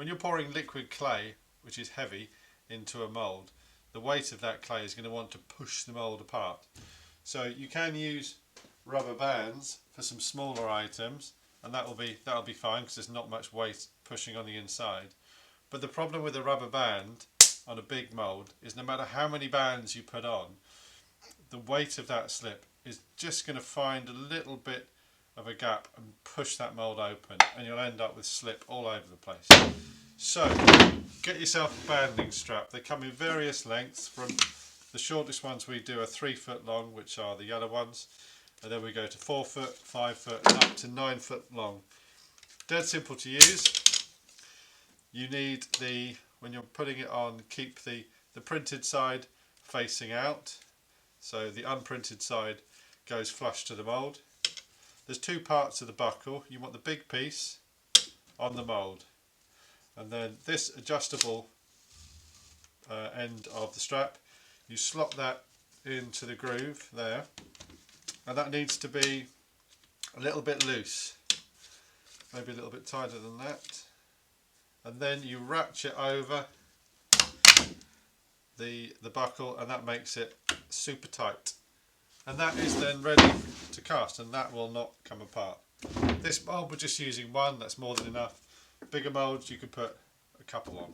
when you're pouring liquid clay, which is heavy, into a mould, the weight of that clay is going to want to push the mould apart. So you can use rubber bands for some smaller items, and that'll be fine because there's not much weight pushing on the inside. But the problem with a rubber band on a big mould is no matter how many bands you put on, the weight of that slip is just going to find a little bit of a gap and push that mould open, and you'll end up with slip all over the place. So get yourself a banding strap. They come in various lengths. From the shortest ones we do are 3 foot long, which are the yellow ones, and then we go to 4 foot, 5 foot, and up to 9 foot long. Dead simple to use. You need when you're putting it on, keep the printed side facing out, so the unprinted side goes flush to the mould. There's 2 parts of the buckle. You want the big piece on the mould, and then this adjustable end of the strap, you slot that into the groove there, and that needs to be a little bit loose, maybe a little bit tighter than that, and then you ratchet over the buckle, and that makes it super tight, and that is then ready to cast, and that will not come apart. This mould we're just using one, that's more than enough. Bigger moulds you could put a couple on.